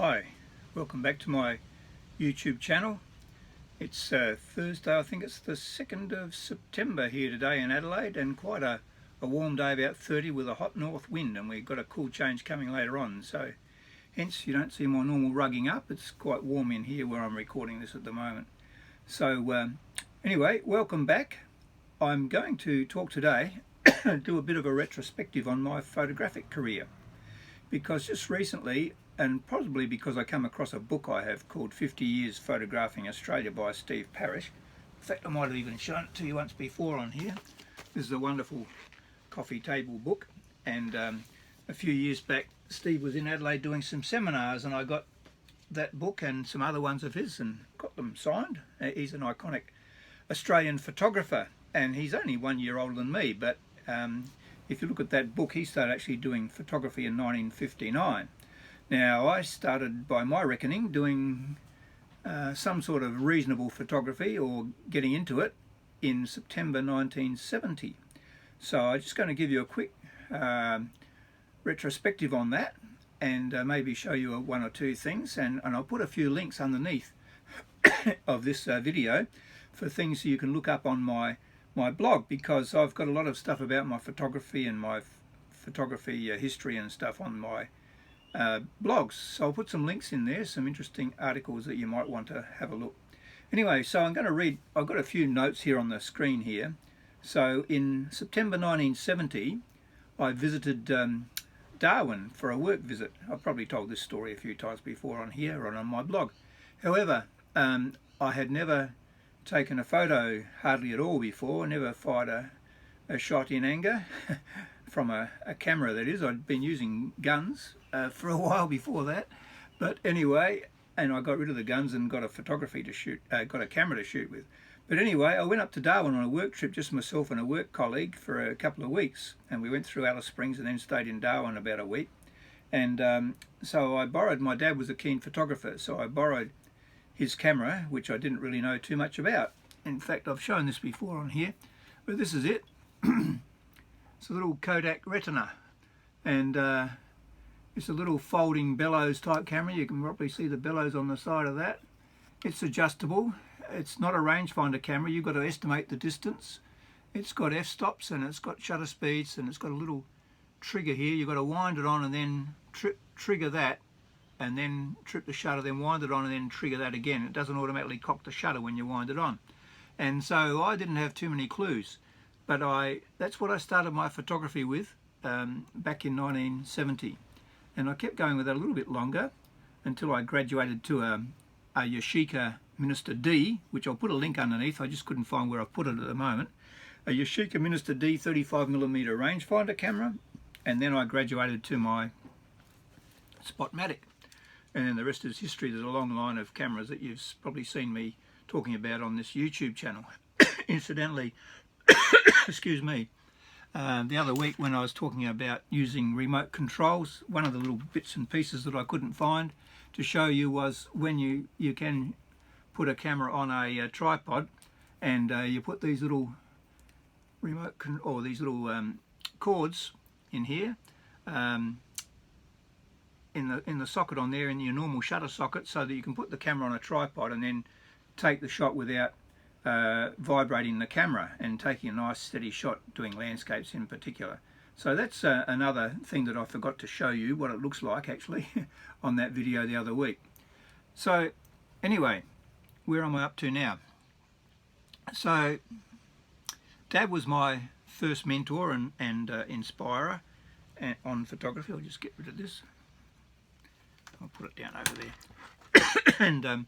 Hi, welcome back to my YouTube channel. It's Thursday, I think it's the 2nd of September here today in Adelaide, and quite a warm day, about 30 with a hot north wind, and we've got a cool change coming later on, so hence you don't see my normal rugging up. It's quite warm in here where I'm recording this at the moment. So anyway, welcome back. I'm going to talk today, do a bit of a retrospective on my photographic career, because just recently, and probably because I come across a book I have called 50 Years Photographing Australia by Steve Parrish. In fact, I might have even shown it to you once before on here. This is a wonderful coffee table book, and a few years back Steve was in Adelaide doing some seminars, and I got that book and some other ones of his and got them signed. He's an iconic Australian photographer, and he's only 1 year older than me, but if you look at that book, he started actually doing photography in 1959. Now, I started, by my reckoning, doing some sort of reasonable photography or getting into it in September 1970. So I'm just going to give you a quick retrospective on that, and maybe show you one or two things, and I'll put a few links underneath of this video for things you can look up on my blog, because I've got a lot of stuff about my photography and my photography history and stuff on my blogs. So I'll put some links in there, some interesting articles that you might want to have a look. Anyway, so I'm going to read, I've got a few notes here on the screen here. So in September 1970 I visited Darwin for a work visit. I've probably told this story a few times before on here or on my blog. However, I had never taken a photo hardly at all before, never fired a shot in anger from a camera, that is. I'd been using guns for a while before that, but anyway, and I got rid of the guns and got a photography to shoot, got a camera to shoot with. But anyway, I went up to Darwin on a work trip, just myself and a work colleague, for a couple of weeks, and we went through Alice Springs and then stayed in Darwin about a week. And so I borrowed, my dad was a keen photographer, so I borrowed his camera, which I didn't really know too much about. In fact, I've shown this before on here, but this is it. It's a little Kodak Retina, and it's a little folding bellows type camera. You can probably see the bellows on the side of that. It's adjustable. It's not a rangefinder camera. You've got to estimate the distance. It's got f-stops and it's got shutter speeds, and it's got a little trigger here. You've got to wind it on and then trigger that, and then trip the shutter, then wind it on and then trigger that again. It doesn't automatically cock the shutter when you wind it on. And so I didn't have too many clues, but that's what I started my photography with back in 1970. And I kept going with that a little bit longer until I graduated to a Yashica Minister D, which I'll put a link underneath. I just couldn't find where I put it at the moment. A Yashica Minister D 35mm rangefinder camera, and then I graduated to my Spotmatic. And then the rest is history. There's a long line of cameras that you've probably seen me talking about on this YouTube channel. Incidentally, excuse me, the other week when I was talking about using remote controls, one of the little bits and pieces that I couldn't find to show you was when you can put a camera on a tripod, and you put these little these little cords in here, in the socket on there, in your normal shutter socket, so that you can put the camera on a tripod and then take the shot without vibrating the camera, and taking a nice steady shot, doing landscapes in particular. So that's another thing that I forgot to show you what it looks like actually on that video the other week. So anyway, where am I up to now? So Dad was my first mentor and inspirer on photography. I'll just get rid of this. I'll put it down over there. And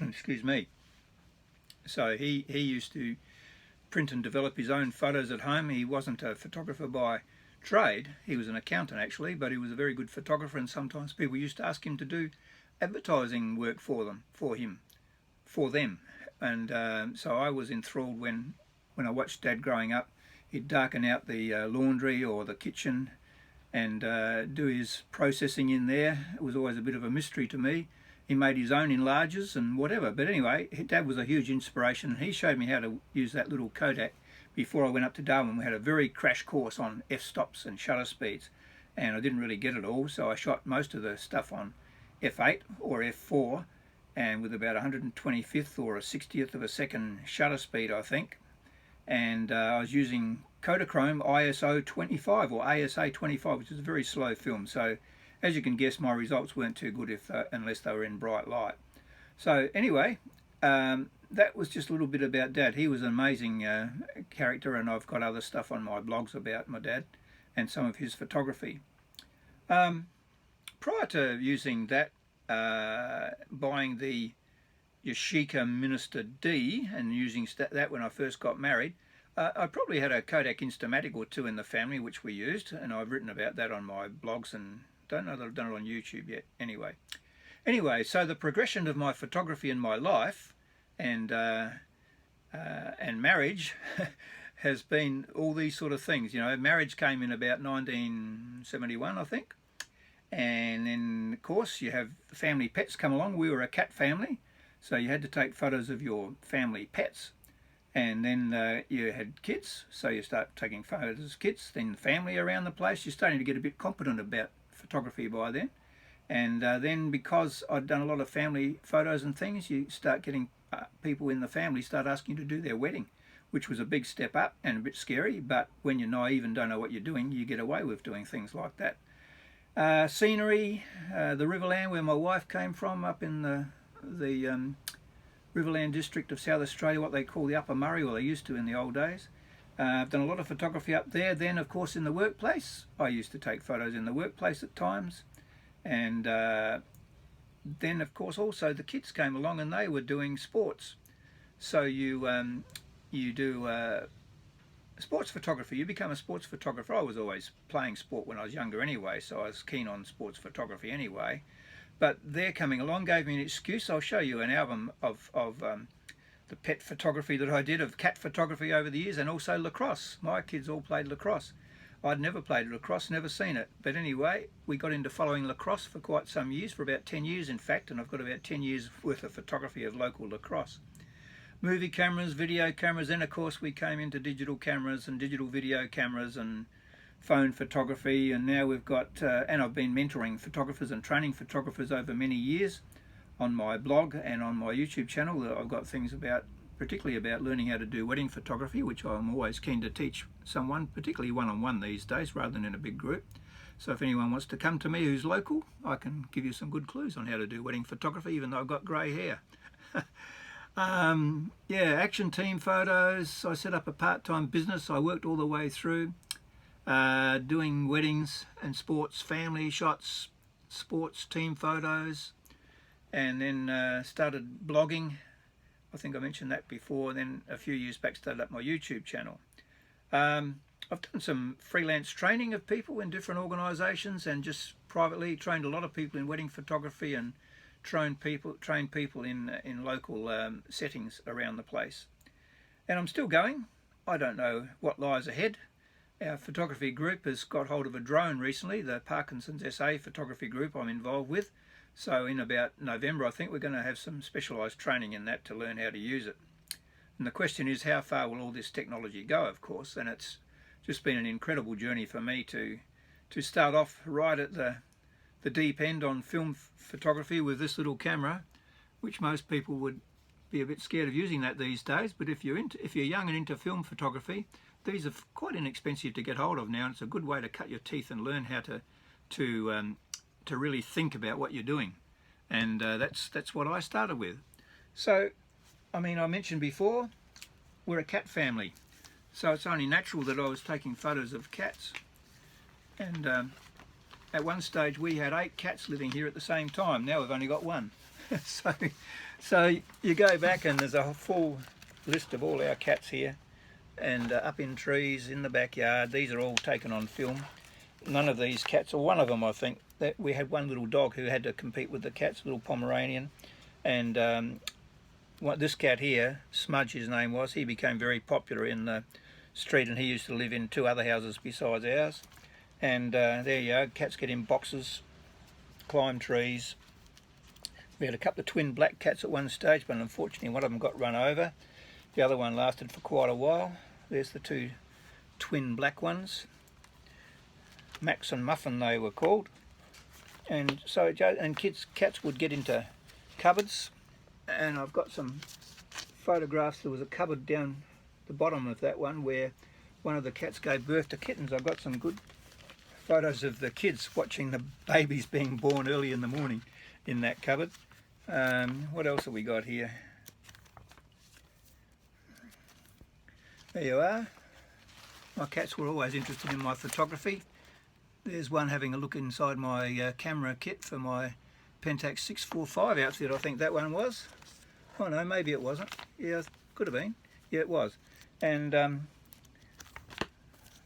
excuse me. So he used to print and develop his own photos at home. He wasn't a photographer by trade. He was an accountant actually, but he was a very good photographer, and sometimes people used to ask him to do advertising work for them. And so I was enthralled when I watched Dad growing up. He'd darken out the laundry or the kitchen and do his processing in there. It was always a bit of a mystery to me. He made his own enlargers and whatever, but anyway, Dad was a huge inspiration, and he showed me how to use that little Kodak before I went up to Darwin. We had a very crash course on f-stops and shutter speeds, and I didn't really get it all, so I shot most of the stuff on f8 or f4, and with about 125th or a 60th of a second shutter speed, I think. And I was using Kodachrome ISO 25 or ASA 25, which is a very slow film. So as you can guess, my results weren't too good unless they were in bright light. So anyway, that was just a little bit about Dad. He was an amazing character, and I've got other stuff on my blogs about my dad and some of his photography. Prior to using that, buying the Yashica Minister D and using that when I first got married, I probably had a Kodak Instamatic or two in the family which we used, and I've written about that on my blogs, and don't know that I've done it on YouTube yet. Anyway, so the progression of my photography in my life and marriage has been all these sort of things. You know, marriage came in about 1971, I think, and then of course you have family pets come along. We were a cat family, so you had to take photos of your family pets, and then you had kids, so you start taking photos of kids, then family around the place. You're starting to get a bit competent about photography by then. And then because I'd done a lot of family photos and things, you start getting people in the family start asking you to do their wedding, which was a big step up and a bit scary, but when you're naive and don't know what you're doing, you get away with doing things like that. Scenery, the Riverland where my wife came from, up in the Riverland district of South Australia, what they call the Upper Murray, or they used to in the old days. I've done a lot of photography up there. Then of course in the workplace, I used to take photos in the workplace at times. And then of course also the kids came along and they were doing sports. So you do sports photography. You become a sports photographer. I was always playing sport when I was younger anyway, so I was keen on sports photography anyway. But they're coming along, gave me an excuse. I'll show you an album of the pet photography that I did, of cat photography over the years, and also lacrosse. My kids all played lacrosse. I'd never played lacrosse, never seen it. But anyway, we got into following lacrosse for quite some years, for about 10 years in fact, and I've got about 10 years worth of photography of local lacrosse. Movie cameras, video cameras, then of course we came into digital cameras and digital video cameras and phone photography, and now we've got, and I've been mentoring photographers and training photographers over many years on my blog and on my YouTube channel. That I've got things about, particularly about learning how to do wedding photography, which I'm always keen to teach someone, particularly one-on-one these days rather than in a big group. So if anyone wants to come to me who's local, I can give you some good clues on how to do wedding photography, even though I've got grey hair. Yeah, action team photos. I set up a part-time business. I worked all the way through doing weddings and sports, family shots, sports team photos, and then started blogging. I think I mentioned that before. Then a few years back started up my YouTube channel. I've done some freelance training of people in different organisations, and just privately trained a lot of people in wedding photography, and trained people in local settings around the place. And I'm still going. I don't know what lies ahead. Our photography group has got hold of a drone recently, the Parkinson's SA photography group I'm involved with. So in about November, I think we're going to have some specialised training in that to learn how to use it. And the question is, how far will all this technology go, of course? And it's just been an incredible journey for me to start off right at the deep end on film photography with this little camera, which most people would be a bit scared of using that these days. But if you're young and into film photography, these are quite inexpensive to get hold of now, and it's a good way to cut your teeth and learn how to really think about what you're doing. And that's what I started with. So, I mean, I mentioned before, we're a cat family, so it's only natural that I was taking photos of cats. And at one stage we had 8 cats living here at the same time. Now we've only got 1. so you go back and there's a full list of all our cats here, and up in trees, in the backyard. These are all taken on film. None of these cats, or one of them I think, that we had one little dog who had to compete with the cats, little Pomeranian, and this cat here, Smudge his name was, he became very popular in the street, and he used to live in 2 other houses besides ours. And there you go, cats get in boxes, climb trees. We had a couple of twin black cats at one stage, but unfortunately one of them got run over. The other one lasted for quite a while. There's the 2 twin black ones. Max and Muffin they were called. And so cats would get into cupboards, and I've got some photographs. There was a cupboard down the bottom of that one where one of the cats gave birth to kittens. I've got some good photos of the kids watching the babies being born early in the morning in that cupboard. What else have we got here? There you are. My cats were always interested in my photography. There's one having a look inside my camera kit for my Pentax 645 outfit, I think that one was. Oh no, maybe it wasn't. Yeah, could have been. Yeah, it was. And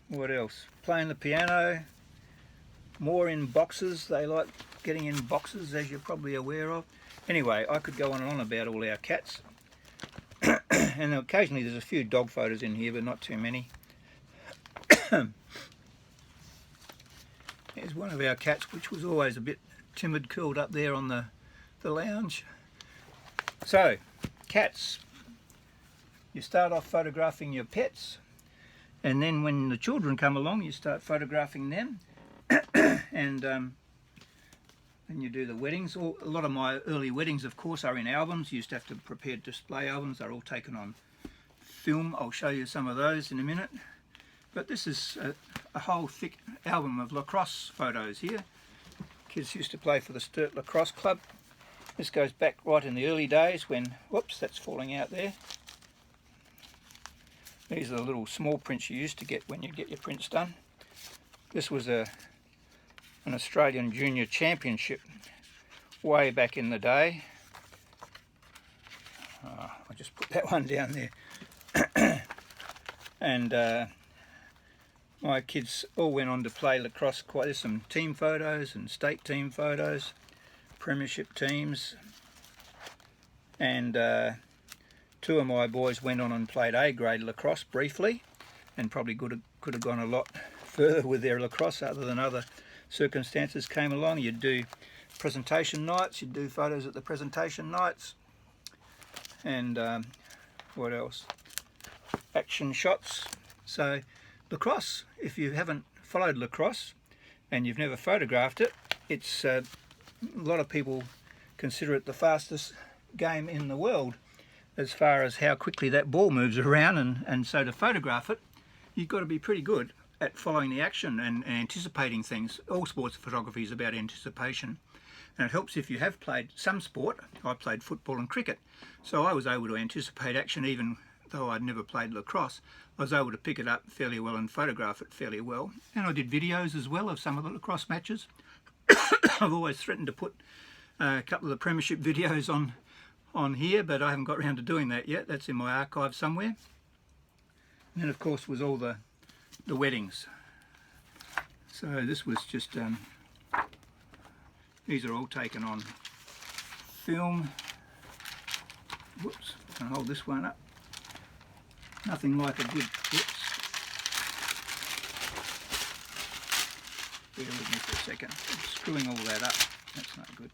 what else? Playing the piano. More in boxes. They like getting in boxes, as you're probably aware of. Anyway, I could go on and on about all our cats. And occasionally there's a few dog photos in here, but not too many. Here's one of our cats, which was always a bit timid, curled up there on the lounge. So, cats. You start off photographing your pets, and then when the children come along, you start photographing them. And then you do the weddings. A lot of my early weddings, of course, are in albums. You used to have to prepare display albums. They're all taken on film. I'll show you some of those in a minute. But this is a whole thick album of lacrosse photos here. Kids used to play for the Sturt Lacrosse Club. This goes back right in the early days when, whoops, that's falling out there. These are the little small prints you used to get when you get your prints done. This was an Australian Junior Championship way back in the day. I'll just put that one down there. And my kids all went on to play lacrosse. There's some team photos and state team photos, premiership teams, and two of my boys went on and played A-grade lacrosse briefly, and probably could have gone a lot further with their lacrosse other than other circumstances came along. You'd do presentation nights, you'd do photos at the presentation nights, and what else? Action shots. So lacrosse, if you haven't followed lacrosse and you've never photographed it, it's a lot of people consider it the fastest game in the world as far as how quickly that ball moves around, and so to photograph it, you've got to be pretty good at following the action and anticipating things. All sports photography is about anticipation, and it helps if you have played some sport. I played football and cricket, so I was able to anticipate action even though I'd never played lacrosse. I was able to pick it up fairly well and photograph it fairly well. And I did videos as well of some of the lacrosse matches. I've always threatened to put a couple of the premiership videos on here, but I haven't got around to doing that yet. That's in my archive somewhere. And then of course was all the weddings. So this was just, these are all taken on film. Whoops, I'll hold this one up. Nothing like a good, whoops. Bear with me for a second. I'm screwing all that up. That's not good.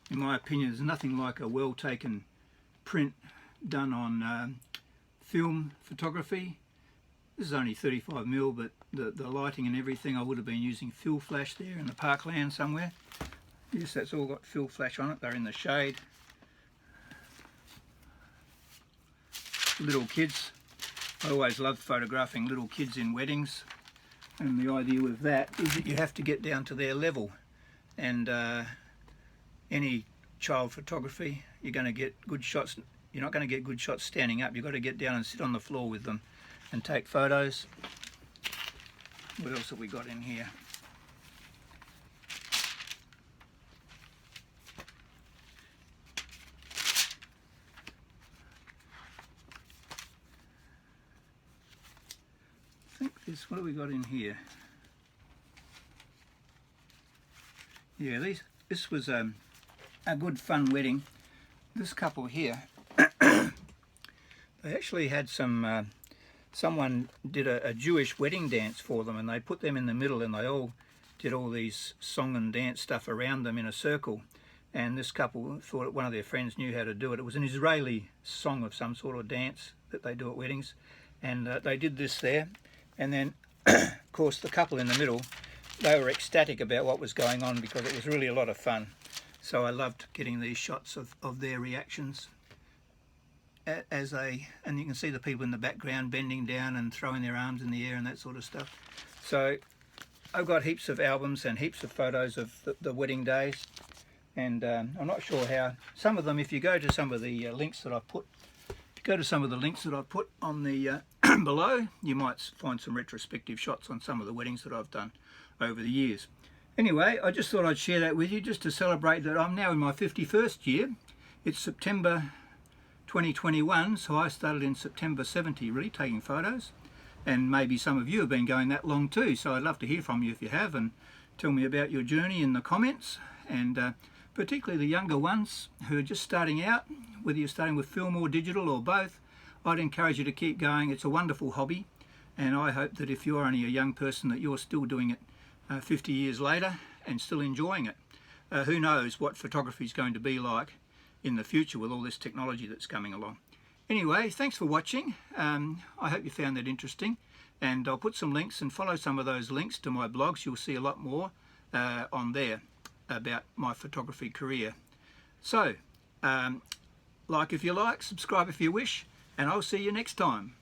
In my opinion, there's nothing like a well taken print done on film photography. This is only 35mm, but the lighting and everything, I would have been using fill flash there in the parkland somewhere. Yes, that's all got fill flash on it. They're in the shade. Little kids. I always loved photographing little kids in weddings, and the idea with that is that you have to get down to their level, and any child photography, you're going to get good shots. You're not going to get good shots standing up. You've got to get down and sit on the floor with them and take photos. What else have we got in here? I think this, what have we got in here? Yeah, this was a good fun wedding. This couple here, they actually had some, someone did a Jewish wedding dance for them, and they put them in the middle, and they all did all these song and dance stuff around them in a circle. And this couple thought one of their friends knew how to do it. It was an Israeli song of some sort of dance that they do at weddings. and they did this there, and then of course the couple in the middle, they were ecstatic about what was going on because it was really a lot of fun. So I loved getting these shots of their reactions and you can see the people in the background bending down and throwing their arms in the air and that sort of stuff. So I've got heaps of albums and heaps of photos of the wedding days, and I'm not sure how some of them, if you go to some of the links that I put, on the below, you might find some retrospective shots on some of the weddings that I've done over the years. Anyway, I just thought I'd share that with you just to celebrate that I'm now in my 51st year. It's September 2021, so I started in September 70 really taking photos, and maybe some of you have been going that long too, so I'd love to hear from you if you have, and tell me about your journey in the comments, and particularly the younger ones who are just starting out, whether you're starting with film or digital or both. I'd encourage you to keep going. It's a wonderful hobby, and I hope that if you're only a young person that you're still doing it 50 years later and still enjoying it. Who knows what photography is going to be like in the future with all this technology that's coming along. Anyway, thanks for watching. I hope you found that interesting, and I'll put some links, and follow some of those links to my blogs. You'll see a lot more on there about my photography career. So like if you like, subscribe if you wish, and I'll see you next time.